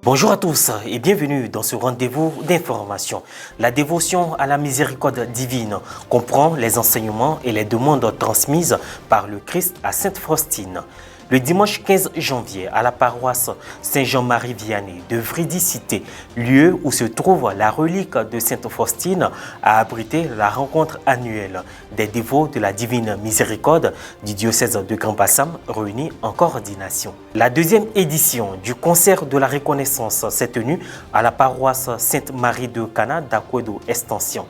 Bonjour à tous et bienvenue dans ce rendez-vous d'information. La dévotion à la miséricorde divine comprend les enseignements et les demandes transmises par le Christ à Sainte Faustine. Le dimanche 15 janvier, à la paroisse Saint-Jean-Marie-Vianney de Vridy-Cité, lieu où se trouve la relique de Sainte Faustine, a abrité la rencontre annuelle des dévots de la Divine Miséricorde du diocèse de Grand Bassam réunis en coordination. La deuxième édition du concert de la reconnaissance s'est tenue à la paroisse Sainte-Marie de Cana d'Akwedo Extension.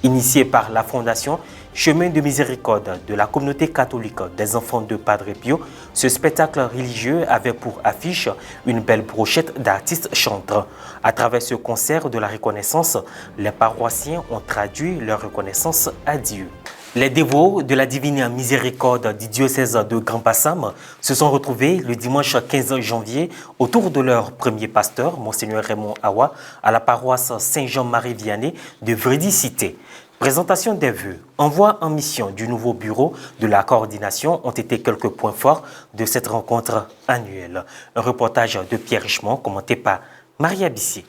Initiée par la Fondation Chemin de Miséricorde de la communauté catholique des enfants de Padre Pio, ce spectacle religieux avait pour affiche une belle brochette d'artistes chanteurs. À travers ce concert de la reconnaissance, les paroissiens ont traduit leur reconnaissance à Dieu. Les dévots de la Divine Miséricorde du diocèse de Grand Bassam se sont retrouvés le dimanche 15 janvier autour de leur premier pasteur, Monseigneur Raymond Awa, à la paroisse Saint-Jean-Marie-Vianney de Vridy-Cité. Présentation des vœux, envoi en mission du nouveau bureau de la coordination ont été quelques points forts de cette rencontre annuelle. Un reportage de Pierre Richemont commenté par Maria Bissier.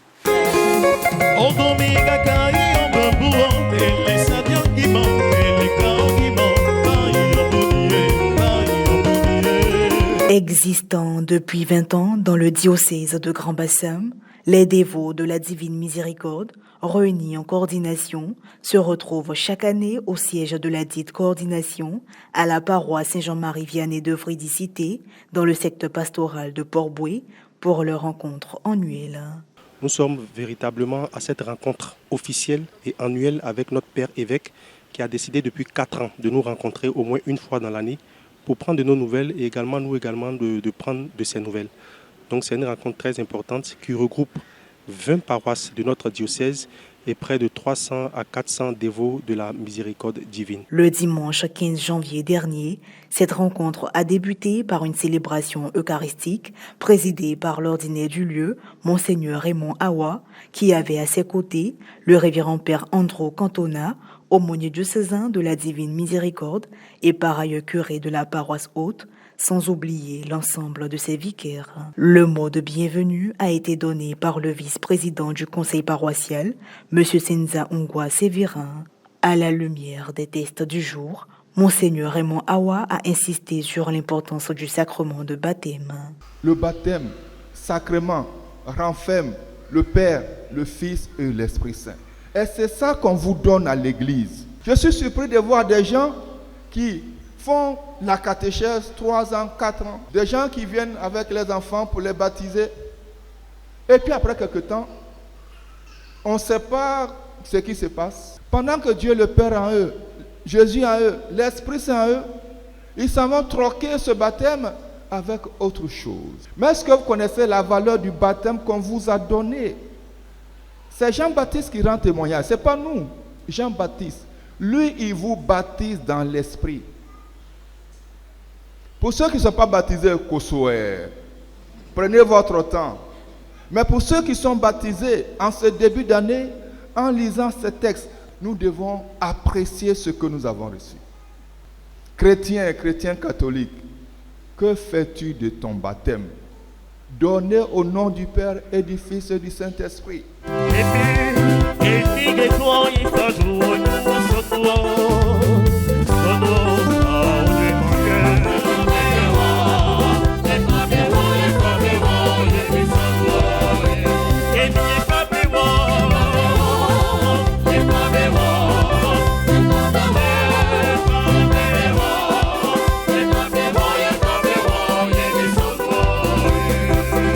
Existant depuis 20 ans dans le diocèse de Grand Bassam, les dévots de la Divine Miséricorde, réunis en coordination, se retrouvent chaque année au siège de la dite coordination à la paroisse Saint-Jean-Marie-Vianney de Vridy-Cité, dans le secteur pastoral de Port-Boué, pour leur rencontre annuelle. Nous sommes véritablement à cette rencontre officielle et annuelle avec notre Père évêque qui a décidé depuis 4 ans de nous rencontrer au moins une fois dans l'année pour prendre de nos nouvelles et également de prendre de ses nouvelles. Donc c'est une rencontre très importante qui regroupe 20 paroisses de notre diocèse et près de 300 à 400 dévots de la miséricorde divine. Le dimanche 15 janvier dernier, cette rencontre a débuté par une célébration eucharistique présidée par l'ordinaire du lieu, Monseigneur Raymond Awa, qui avait à ses côtés le révérend Père Andro Cantona, aumônier diocésain de la Divine Miséricorde et par ailleurs curé de la paroisse haute, sans oublier l'ensemble de ses vicaires. Le mot de bienvenue a été donné par le vice-président du conseil paroissial, M. Senza Ungwa Sévérin. À la lumière des textes du jour, Monseigneur Raymond Awa a insisté sur l'importance du sacrement de baptême. Le baptême, sacrement, renferme le Père, le Fils et l'Esprit Saint. Et c'est ça qu'on vous donne à l'église. Je suis surpris de voir des gens qui font la catéchèse 3 ans, 4 ans. Des gens qui viennent avec les enfants pour les baptiser. Et puis après quelque temps, on ne sait pas ce qui se passe. Pendant que Dieu le Père en eux, Jésus en eux, l'Esprit Saint en eux, ils s'en vont troquer ce baptême avec autre chose. Mais est-ce que vous connaissez la valeur du baptême qu'on vous a donné? C'est Jean-Baptiste qui rend témoignage, ce n'est pas nous. Jean-Baptiste, lui, il vous baptise dans l'esprit. Pour ceux qui ne sont pas baptisés, prenez votre temps. Mais pour ceux qui sont baptisés en ce début d'année, en lisant ce texte, nous devons apprécier ce que nous avons reçu. Chrétien catholique, que fais-tu de ton baptême? Donné au nom du Père et du Fils et du Saint-Esprit.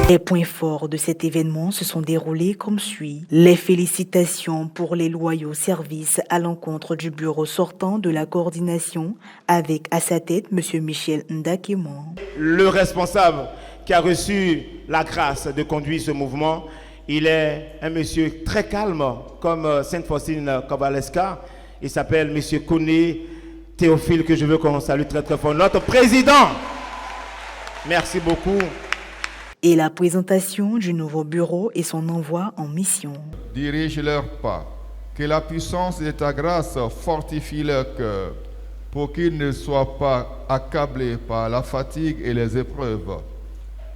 Les points forts de cet événement se sont déroulés comme suit. Les félicitations pour les loyaux services à l'encontre du bureau sortant de la coordination avec à sa tête M. Michel Ndakemon. Le responsable qui a reçu la grâce de conduire ce mouvement, il est un monsieur très calme comme Sainte Faustine Kowaleska. Il s'appelle M. Kouné Théophile, que je veux qu'on salue très très fort. Notre président. Merci beaucoup. Et la présentation du nouveau bureau et son envoi en mission. Dirige leurs pas, que la puissance de ta grâce fortifie leur cœur, pour qu'ils ne soient pas accablés par la fatigue et les épreuves,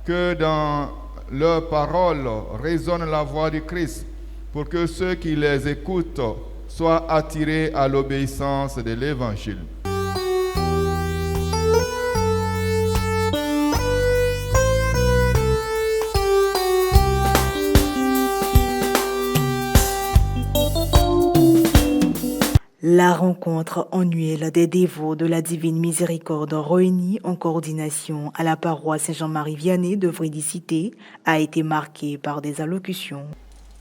que dans leurs paroles résonnent la voix du Christ, pour que ceux qui les écoutent soient attirés à l'obéissance de l'Évangile. La rencontre annuelle des dévots de la Divine Miséricorde réunis en coordination à la paroisse Saint-Jean-Marie Vianney de Vridicité a été marquée par des allocutions.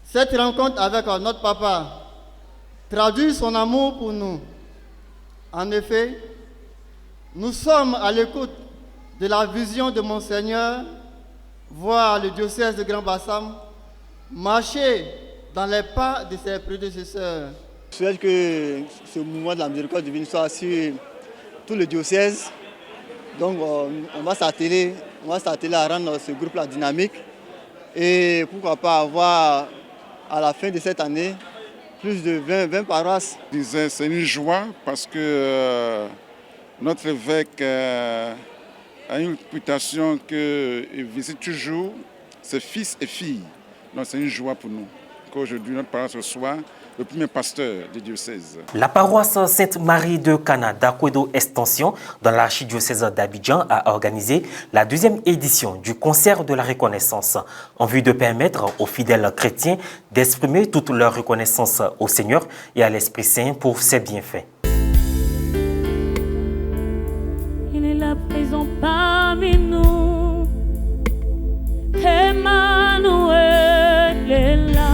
Cette rencontre avec notre papa traduit son amour pour nous. En effet, nous sommes à l'écoute de la vision de Monseigneur, voir le diocèse de Grand Bassam marcher dans les pas de ses prédécesseurs. Je souhaite que ce mouvement de la miséricorde divine soit sur tout le diocèse. Donc on va s'atteler à rendre ce groupe-là dynamique. Et pourquoi pas avoir à la fin de cette année plus de 20 paroisses. C'est une joie parce que notre évêque a une réputation qu'il visite toujours ses fils et filles. Donc c'est une joie pour nous qu'aujourd'hui notre paroisse reçoit le premier pasteur du diocèse. La paroisse Sainte-Marie de Cana d'Akwedo Extension dans l'archidiocèse d'Abidjan a organisé la 2e édition du concert de la reconnaissance en vue de permettre aux fidèles chrétiens d'exprimer toute leur reconnaissance au Seigneur et à l'Esprit Saint pour ses bienfaits. Il est là présent parmi nous. Emmanuel est là.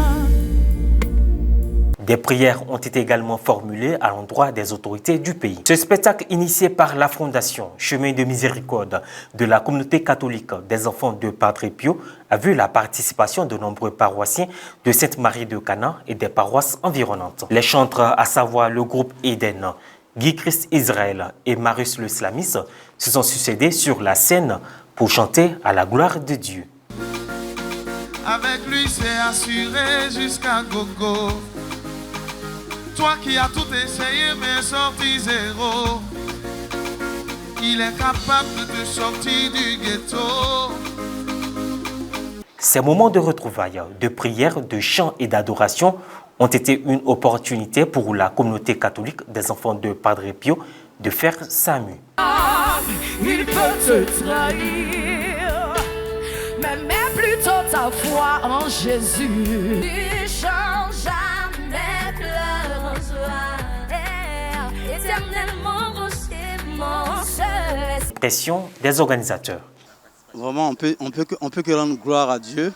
Des prières ont été également formulées à l'endroit des autorités du pays. Ce spectacle initié par la Fondation Chemin de Miséricorde de la communauté catholique des enfants de Padre Pio a vu la participation de nombreux paroissiens de Sainte-Marie de Cana et des paroisses environnantes. Les chantres, à savoir le groupe Eden, Guy Christ Israël et Marius le Slamiste, se sont succédés sur la scène pour chanter à la gloire de Dieu. Avec lui c'est assuré jusqu'à Gogo. Toi qui as tout essayé mais sorti zéro, il est capable de te sortir du ghetto. Ces moments de retrouvailles, de prière, de chant et d'adoration ont été une opportunité pour la communauté catholique des enfants de Padre Pio de faire SAMU. Il peut te trahir, mais mets plutôt ta foi en Jésus. Il change jamais pleure en joie, éternellement rocher mon seul. Pression des organisateurs. Vraiment, on peut que rendre gloire à Dieu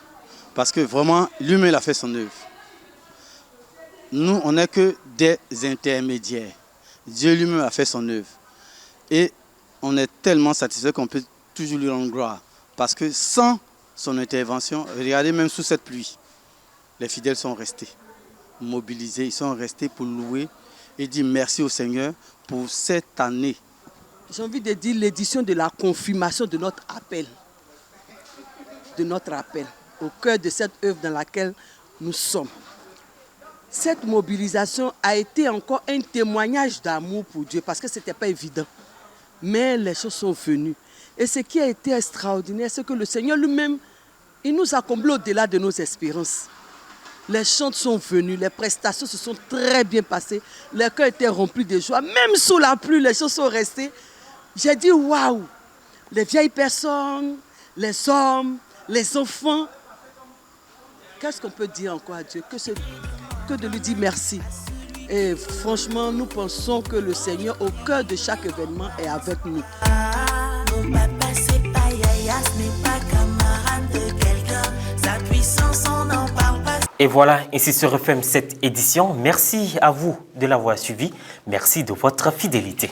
parce que vraiment, lui-même a fait son œuvre. Nous, on n'est que des intermédiaires. Dieu lui-même a fait son œuvre. Et on est tellement satisfait qu'on peut toujours lui rendre gloire. Parce que sans son intervention, regardez même sous cette pluie, les fidèles sont restés mobilisés, ils sont restés pour louer et dire merci au Seigneur pour cette année. J'ai envie de dire l'édition de la confirmation de notre appel. Au cœur de cette œuvre dans laquelle nous sommes. Cette mobilisation a été encore un témoignage d'amour pour Dieu parce que ce n'était pas évident. Mais les choses sont venues. Et ce qui a été extraordinaire, c'est que le Seigneur lui-même, il nous a comblés au-delà de nos espérances. Les chants sont venus, les prestations se sont très bien passées. Les cœurs étaient remplis de joie. Même sous la pluie, les choses sont restées. J'ai dit waouh! Les vieilles personnes, les hommes, les enfants. Qu'est-ce qu'on peut dire encore à Dieu? Que de lui dire merci. Et franchement, nous pensons que le Seigneur, au cœur de chaque événement, est avec nous. Et voilà, ainsi se referme cette édition. Merci à vous de l'avoir suivi. Merci de votre fidélité.